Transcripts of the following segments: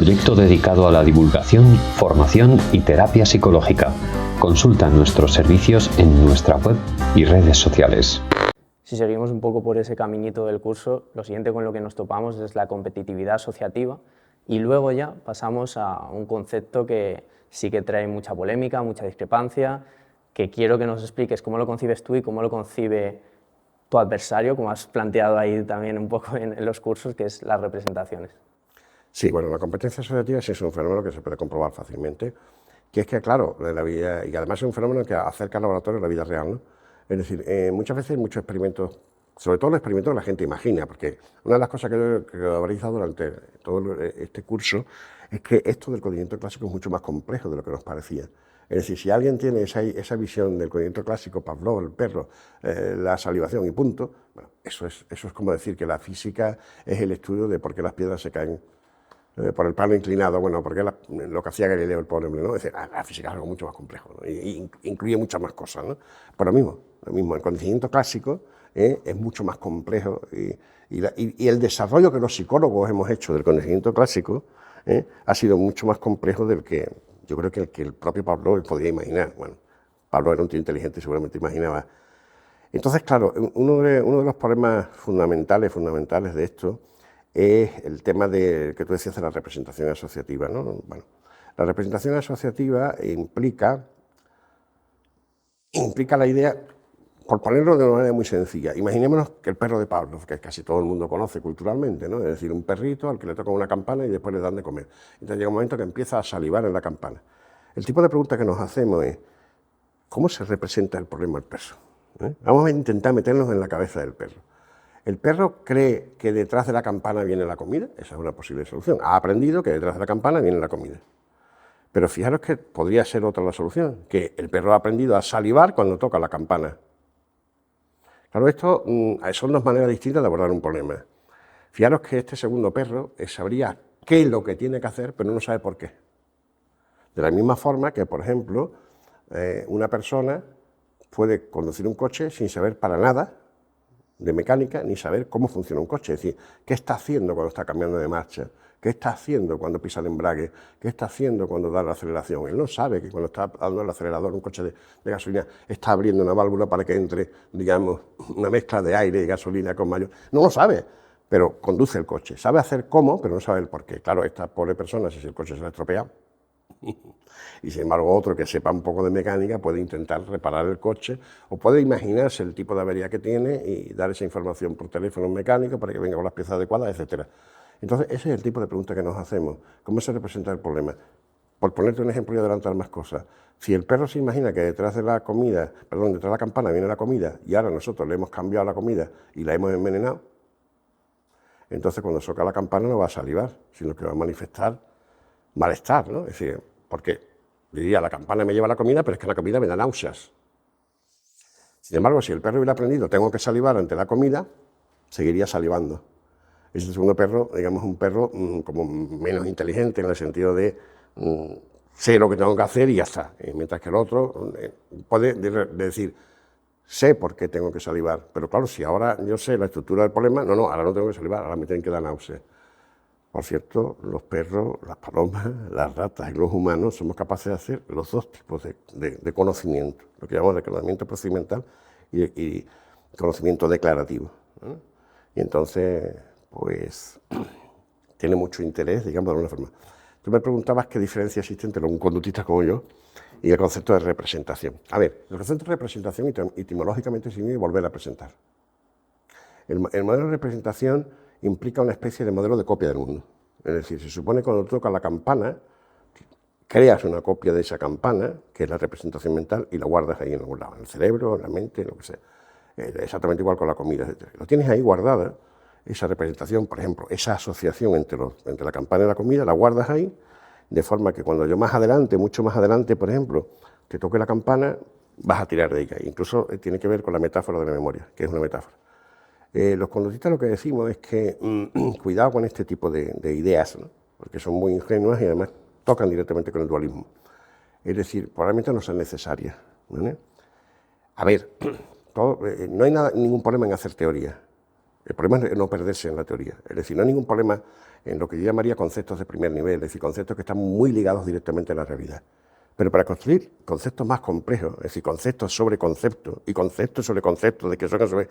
proyecto dedicado a la divulgación, formación y terapia psicológica. Consulta nuestros servicios en nuestra web y redes sociales. Si seguimos un poco por ese caminito del curso, lo siguiente con lo que nos topamos es la competitividad asociativa y luego ya pasamos a un concepto que sí que trae mucha polémica, mucha discrepancia, que quiero que nos expliques cómo lo concibes tú y cómo lo concibe tu adversario, como has planteado ahí también un poco en los cursos, que es las representaciones. Sí, bueno, la competencia asociativa sí es un fenómeno que se puede comprobar fácilmente, que es que, claro, la vida, y además es un fenómeno que acerca al laboratorio a la vida real, ¿no? Es decir, muchas veces hay muchos experimentos, sobre todo los experimentos que la gente imagina, porque una de las cosas que habréis dado durante todo este curso es que esto del conocimiento clásico es mucho más complejo de lo que nos parecía. Es decir, si alguien tiene esa visión del conocimiento clásico, Pavlov, el perro, la salivación y punto, bueno, eso es como decir que la física es el estudio de por qué las piedras se caen por el plano inclinado, bueno, porque lo que hacía Galileo, el pobre hombre, ¿no? Es decir, la física es algo mucho más complejo, ¿no? Y incluye muchas más cosas, ¿no? Por lo mismo, el conocimiento clásico es mucho más complejo y el desarrollo que los psicólogos hemos hecho del conocimiento clásico ha sido mucho más complejo del que yo creo que el propio Pablo podía imaginar. Bueno, Pablo era un tío inteligente y seguramente imaginaba. Entonces, claro, uno de los problemas fundamentales de esto es el tema que tú decías de la representación asociativa, ¿no? Bueno, la representación asociativa implica la idea, por ponerlo de una manera muy sencilla, imaginémonos que el perro de Pavlov, que casi todo el mundo conoce culturalmente, ¿no? Es decir, un perrito al que le toca una campana y después le dan de comer. Entonces llega un momento que empieza a salivar en la campana. El tipo de pregunta que nos hacemos es, ¿cómo se representa el problema al perro? Vamos a intentar meternos en la cabeza del perro. ¿El perro cree que detrás de la campana viene la comida? Esa es una posible solución. Ha aprendido que detrás de la campana viene la comida. Pero fijaros que podría ser otra la solución, que el perro ha aprendido a salivar cuando toca la campana. Claro, esto son dos maneras distintas de abordar un problema. Fijaros que este segundo perro sabría qué es lo que tiene que hacer, pero no sabe por qué. De la misma forma que, por ejemplo, una persona puede conducir un coche sin saber para nada de mecánica, ni saber cómo funciona un coche, es decir, qué está haciendo cuando está cambiando de marcha, qué está haciendo cuando pisa el embrague, qué está haciendo cuando da la aceleración. Él no sabe que cuando está dando el acelerador un coche de gasolina está abriendo una válvula para que entre, digamos, una mezcla de aire y gasolina con mayor... No lo sabe, pero conduce el coche. Sabe hacer cómo, pero no sabe el por qué. Claro, esta pobre persona, si el coche se le ha estropeado, y sin embargo otro que sepa un poco de mecánica puede intentar reparar el coche o puede imaginarse el tipo de avería que tiene y dar esa información por teléfono mecánico para que venga con las piezas adecuadas, etc. Entonces ese es el tipo de pregunta que nos hacemos. ¿Cómo se representa el problema? Por ponerte un ejemplo y adelantar más cosas, si el perro se imagina que detrás de la comida, detrás de la campana viene la comida y ahora nosotros le hemos cambiado la comida y la hemos envenenado, entonces cuando soca la campana no va a salivar, sino que va a manifestar malestar, ¿no? Es decir, porque diría, la campana me lleva la comida, pero es que la comida me da náuseas. Sin embargo, si el perro hubiera aprendido, tengo que salivar ante la comida, seguiría salivando. Ese segundo perro, digamos, un perro como menos inteligente en el sentido de sé lo que tengo que hacer y ya está. Mientras que el otro puede decir, sé por qué tengo que salivar, pero claro, si ahora yo sé la estructura del problema, ahora no tengo que salivar, ahora me tienen que dar náuseas. Por cierto, los perros, las palomas, las ratas y los humanos somos capaces de hacer los dos tipos de conocimiento, lo que llamamos de conocimiento procedimental y conocimiento declarativo, ¿no? Y entonces, pues, tiene mucho interés, digamos, de alguna forma. Tú me preguntabas qué diferencia existe entre un conductista como yo y el concepto de representación. A ver, el concepto de representación etimológicamente significa volver a presentar. El modelo de representación implica una especie de modelo de copia del mundo. Es decir, se supone que cuando tocas la campana, creas una copia de esa campana, que es la representación mental, y la guardas ahí en algún lado, en el cerebro, en la mente, en lo que sea. Exactamente igual con la comida, etc. Lo tienes ahí guardada, esa representación, por ejemplo, esa asociación entre la campana y la comida, la guardas ahí, de forma que cuando yo más adelante, mucho más adelante, por ejemplo, te toque la campana, vas a tirar de ella. Incluso tiene que ver con la metáfora de la memoria, que es una metáfora. Los conductistas lo que decimos es que cuidado con este tipo de ideas, ¿no? Porque son muy ingenuas y además tocan directamente con el dualismo. Es decir, probablemente no sean necesarias, ¿vale? A ver, no hay ningún problema en hacer teoría. El problema es no perderse en la teoría. Es decir, no hay ningún problema en lo que yo llamaría conceptos de primer nivel, es decir, conceptos que están muy ligados directamente a la realidad. Pero para construir conceptos más complejos, es decir, conceptos sobre conceptos y conceptos sobre conceptos, de que son sobre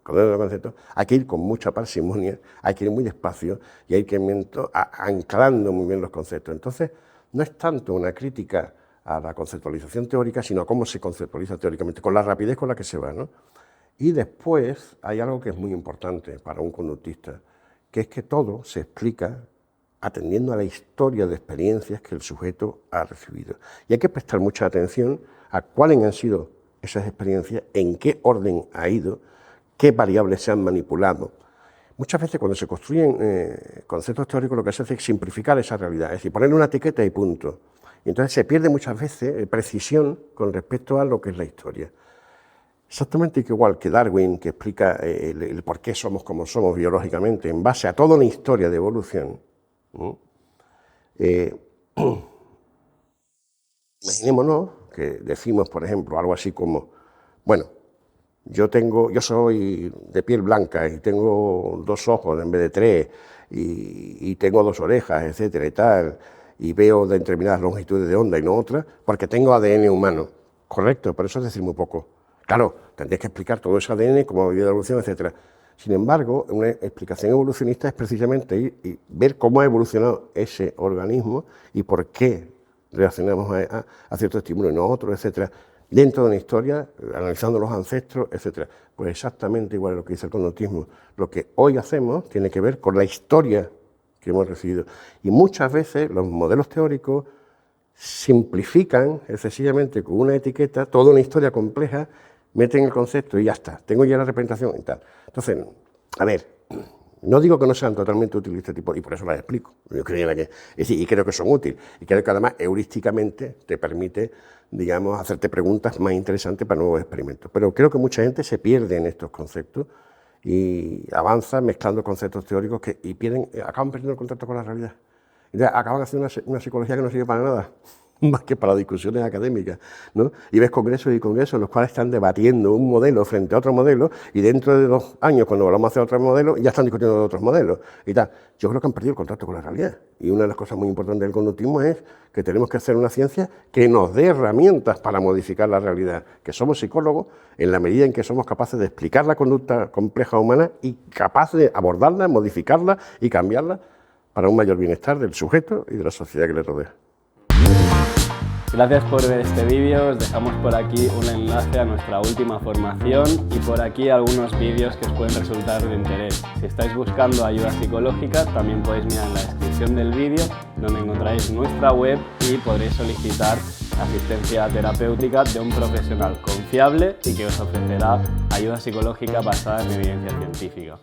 conceptos, hay que ir con mucha parsimonia, hay que ir muy despacio y hay que ir anclando muy bien los conceptos. Entonces, no es tanto una crítica a la conceptualización teórica, sino a cómo se conceptualiza teóricamente, con la rapidez con la que se va, ¿no? Y después hay algo que es muy importante para un conductista, que es que todo se explica atendiendo a la historia de experiencias que el sujeto ha recibido. Y hay que prestar mucha atención a cuáles han sido esas experiencias, en qué orden ha ido, qué variables se han manipulado. Muchas veces cuando se construyen conceptos teóricos lo que se hace es simplificar esa realidad, es decir, ponerle una etiqueta y punto. Y entonces se pierde muchas veces precisión con respecto a lo que es la historia. Exactamente igual que Darwin, que explica el por qué somos como somos biológicamente, en base a toda una historia de evolución. Imaginémonos que decimos, por ejemplo, algo así como, bueno, yo soy de piel blanca y tengo 2 ojos en vez de 3 y tengo 2 orejas, etcétera y tal, y veo de determinadas longitudes de onda y no otras, porque tengo ADN humano. Correcto, pero eso es decir muy poco. Claro, tendréis que explicar todo ese ADN, cómo ha vivido la evolución, etcétera. Sin embargo, una explicación evolucionista es precisamente ir y ver cómo ha evolucionado ese organismo y por qué reaccionamos a ciertos estímulos y no a otros, etcétera, dentro de una historia, analizando los ancestros, etcétera. Pues exactamente igual a lo que dice el conductismo. Lo que hoy hacemos tiene que ver con la historia que hemos recibido. Y muchas veces los modelos teóricos simplifican excesivamente con una etiqueta toda una historia compleja, meten el concepto y ya está, tengo ya la representación y tal. Entonces, a ver, no digo que no sean totalmente útiles este tipo, y por eso las explico. Yo creo que, es decir, y creo que son útiles, y creo que además heurísticamente te permite, digamos, hacerte preguntas más interesantes para nuevos experimentos. Pero creo que mucha gente se pierde en estos conceptos y avanza mezclando conceptos teóricos y acaban perdiendo el contacto con la realidad. Y acaban haciendo una psicología que no sirve para nada, más que para discusiones académicas, ¿no? Y ves congresos y congresos en los cuales están debatiendo un modelo frente a otro modelo y dentro de 2 años, cuando volvamos a hacer otro modelo, ya están discutiendo otros modelos y tal. Yo creo que han perdido el contacto con la realidad. Y una de las cosas muy importantes del conductismo es que tenemos que hacer una ciencia que nos dé herramientas para modificar la realidad, que somos psicólogos en la medida en que somos capaces de explicar la conducta compleja humana y capaces de abordarla, modificarla y cambiarla para un mayor bienestar del sujeto y de la sociedad que le rodea. Gracias por ver este vídeo, os dejamos por aquí un enlace a nuestra última formación y por aquí algunos vídeos que os pueden resultar de interés. Si estáis buscando ayuda psicológica, también podéis mirar en la descripción del vídeo donde encontraréis nuestra web y podréis solicitar asistencia terapéutica de un profesional confiable y que os ofrecerá ayuda psicológica basada en evidencia científica.